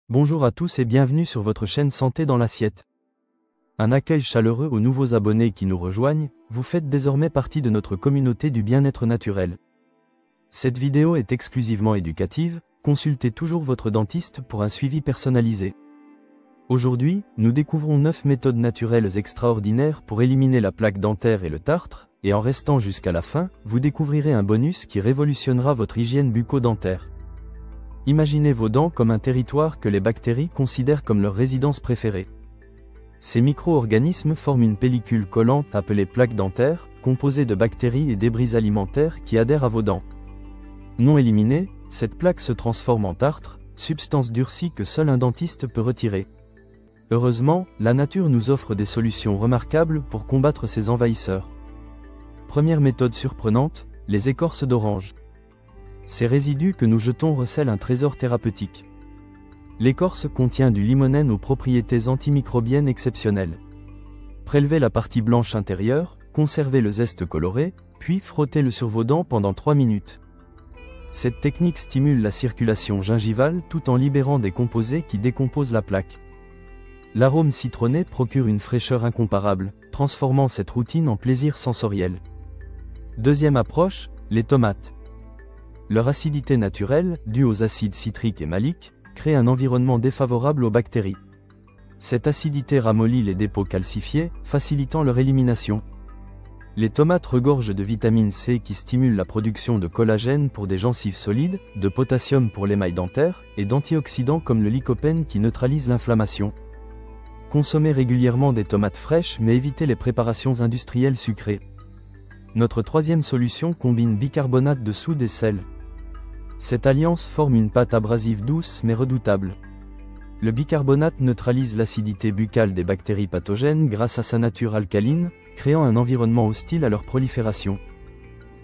Bonjour à tous et bienvenue sur votre chaîne Santé dans l'assiette. Un accueil chaleureux aux nouveaux abonnés qui nous rejoignent, vous faites désormais partie de notre communauté du bien-être naturel. Cette vidéo est exclusivement éducative, consultez toujours votre dentiste pour un suivi personnalisé. Aujourd'hui, nous découvrons 9 méthodes naturelles extraordinaires pour éliminer la plaque dentaire et le tartre, et en restant jusqu'à la fin, vous découvrirez un bonus qui révolutionnera votre hygiène bucco-dentaire. Imaginez vos dents comme un territoire que les bactéries considèrent comme leur résidence préférée. Ces micro-organismes forment une pellicule collante appelée plaque dentaire, composée de bactéries et débris alimentaires qui adhèrent à vos dents. Non éliminée, cette plaque se transforme en tartre, substance durcie que seul un dentiste peut retirer. Heureusement, la nature nous offre des solutions remarquables pour combattre ces envahisseurs. Première méthode surprenante, les écorces d'orange. Ces résidus que nous jetons recèlent un trésor thérapeutique. L'écorce contient du limonène aux propriétés antimicrobiennes exceptionnelles. Prélevez la partie blanche intérieure, conservez le zeste coloré, puis frottez-le sur vos dents pendant 3 minutes. Cette technique stimule la circulation gingivale tout en libérant des composés qui décomposent la plaque. L'arôme citronné procure une fraîcheur incomparable, transformant cette routine en plaisir sensoriel. Deuxième approche, les tomates. Leur acidité naturelle, due aux acides citriques et maliques, crée un environnement défavorable aux bactéries. Cette acidité ramollit les dépôts calcifiés, facilitant leur élimination. Les tomates regorgent de vitamine C qui stimule la production de collagène pour des gencives solides, de potassium pour l'émail dentaire, et d'antioxydants comme le lycopène qui neutralise l'inflammation. Consommez régulièrement des tomates fraîches mais évitez les préparations industrielles sucrées. Notre troisième solution combine bicarbonate de soude et sel. Cette alliance forme une pâte abrasive douce mais redoutable. Le bicarbonate neutralise l'acidité buccale des bactéries pathogènes grâce à sa nature alcaline, créant un environnement hostile à leur prolifération.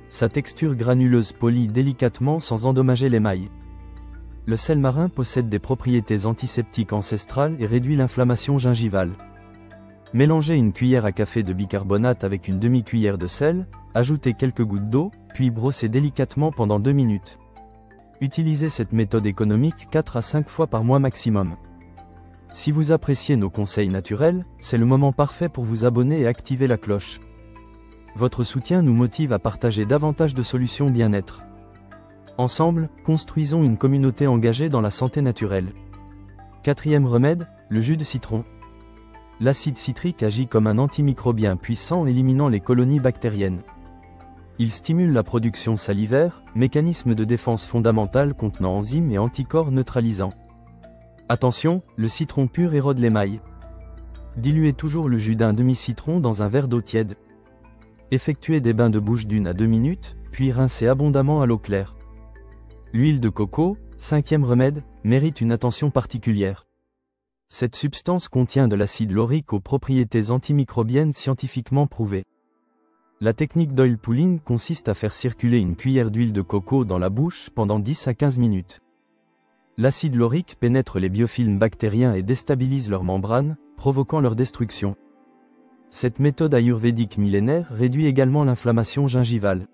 Sa texture granuleuse polit délicatement sans endommager l'émail. Le sel marin possède des propriétés antiseptiques ancestrales et réduit l'inflammation gingivale. Mélangez une cuillère à café de bicarbonate avec une demi-cuillère de sel, ajoutez quelques gouttes d'eau, puis brossez délicatement pendant 2 minutes. Utilisez cette méthode économique 4 à 5 fois par mois maximum. Si vous appréciez nos conseils naturels, c'est le moment parfait pour vous abonner et activer la cloche. Votre soutien nous motive à partager davantage de solutions bien-être. Ensemble, construisons une communauté engagée dans la santé naturelle. Quatrième remède, le jus de citron. L'acide citrique agit comme un antimicrobien puissant éliminant les colonies bactériennes. Il stimule la production salivaire, mécanisme de défense fondamental contenant enzymes et anticorps neutralisants. Attention, le citron pur érode l'émail. Diluez toujours le jus d'un demi-citron dans un verre d'eau tiède. Effectuez des bains de bouche d'1 à 2 minutes, puis rincez abondamment à l'eau claire. L'huile de coco, cinquième remède, mérite une attention particulière. Cette substance contient de l'acide laurique aux propriétés antimicrobiennes scientifiquement prouvées. La technique d'oil pulling consiste à faire circuler une cuillère d'huile de coco dans la bouche pendant 10 à 15 minutes. L'acide laurique pénètre les biofilms bactériens et déstabilise leurs membranes, provoquant leur destruction. Cette méthode ayurvédique millénaire réduit également l'inflammation gingivale.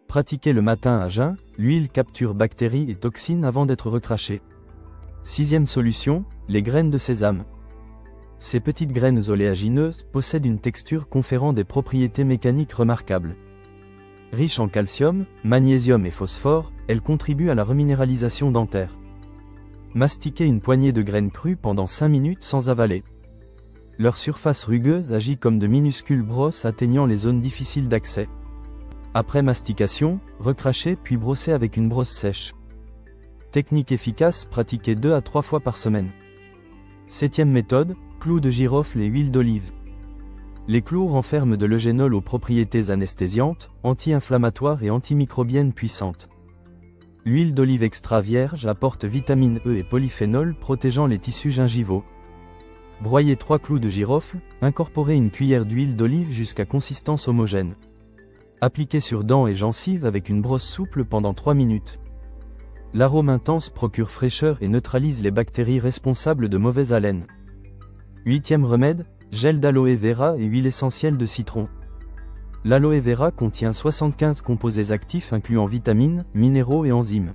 Pratiquée le matin à jeun, l'huile capture bactéries et toxines avant d'être recrachée. Sixième solution, les graines de sésame. Ces petites graines oléagineuses possèdent une texture conférant des propriétés mécaniques remarquables. Riches en calcium, magnésium et phosphore, elles contribuent à la reminéralisation dentaire. Mastiquez une poignée de graines crues pendant 5 minutes sans avaler. Leur surface rugueuse agit comme de minuscules brosses atteignant les zones difficiles d'accès. Après mastication, recrachez puis brossez avec une brosse sèche. Technique efficace pratiquée 2 à 3 fois par semaine. Septième méthode, clous de girofle et huile d'olive. Les clous renferment de l'eugénol aux propriétés anesthésiantes, anti-inflammatoires et antimicrobiennes puissantes. L'huile d'olive extra vierge apporte vitamine E et polyphénol protégeant les tissus gingivaux. Broyez 3 clous de girofle, incorporez une cuillère d'huile d'olive jusqu'à consistance homogène. Appliquez sur dents et gencives avec une brosse souple pendant 3 minutes. L'arôme intense procure fraîcheur et neutralise les bactéries responsables de mauvaise haleine. Huitième remède, gel d'aloe vera et huile essentielle de citron. L'aloe vera contient 75 composés actifs incluant vitamines, minéraux et enzymes.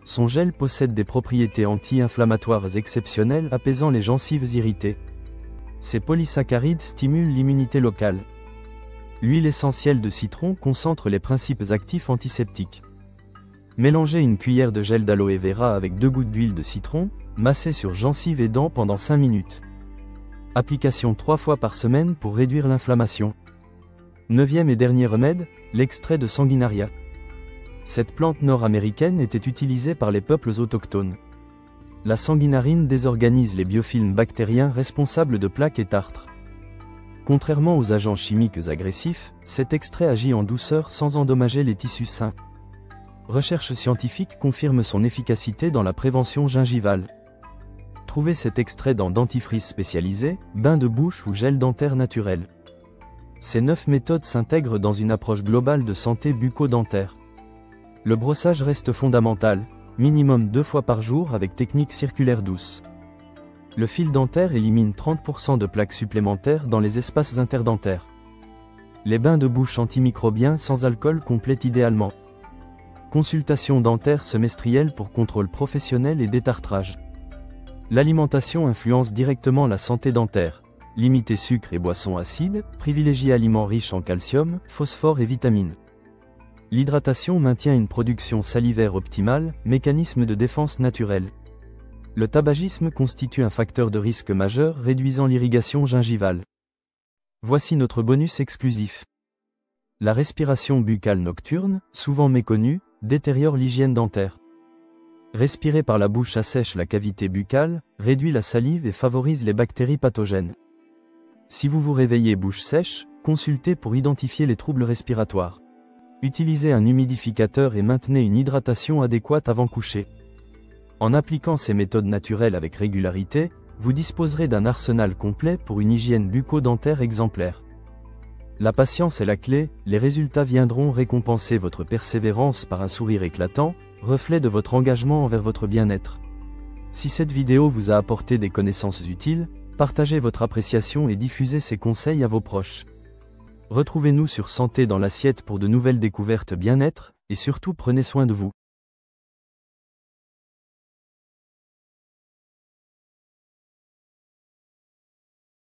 Son gel possède des propriétés anti-inflammatoires exceptionnelles apaisant les gencives irritées. Ses polysaccharides stimulent l'immunité locale. L'huile essentielle de citron concentre les principes actifs antiseptiques. Mélangez une cuillère de gel d'aloe vera avec 2 gouttes d'huile de citron, massez sur gencives et dents pendant 5 minutes. Application 3 fois par semaine pour réduire l'inflammation. 9e et dernier remède, l'extrait de sanguinaria. Cette plante nord-américaine était utilisée par les peuples autochtones. La sanguinarine désorganise les biofilms bactériens responsables de plaques et tartres. Contrairement aux agents chimiques agressifs, cet extrait agit en douceur sans endommager les tissus sains. Recherche scientifique confirme son efficacité dans la prévention gingivale. Trouvez cet extrait dans dentifrice spécialisé, bain de bouche ou gel dentaire naturel. Ces 9 méthodes s'intègrent dans une approche globale de santé bucco-dentaire. Le brossage reste fondamental, minimum 2 fois par jour avec technique circulaire douce. Le fil dentaire élimine 30% de plaques supplémentaires dans les espaces interdentaires. Les bains de bouche antimicrobiens sans alcool complètent idéalement. Consultation dentaire semestrielle pour contrôle professionnel et détartrage. L'alimentation influence directement la santé dentaire. Limitez sucre et boissons acides, privilégiez aliments riches en calcium, phosphore et vitamines. L'hydratation maintient une production salivaire optimale, mécanisme de défense naturel. Le tabagisme constitue un facteur de risque majeur réduisant l'irrigation gingivale. Voici notre bonus exclusif. La respiration buccale nocturne, souvent méconnue, détériore l'hygiène dentaire. Respirer par la bouche assèche la cavité buccale, réduit la salive et favorise les bactéries pathogènes. Si vous vous réveillez bouche sèche, consultez pour identifier les troubles respiratoires. Utilisez un humidificateur et maintenez une hydratation adéquate avant coucher. En appliquant ces méthodes naturelles avec régularité, vous disposerez d'un arsenal complet pour une hygiène bucco-dentaire exemplaire. La patience est la clé, les résultats viendront récompenser votre persévérance par un sourire éclatant, reflet de votre engagement envers votre bien-être. Si cette vidéo vous a apporté des connaissances utiles, partagez votre appréciation et diffusez ces conseils à vos proches. Retrouvez-nous sur Santé dans l'assiette pour de nouvelles découvertes bien-être, et surtout prenez soin de vous.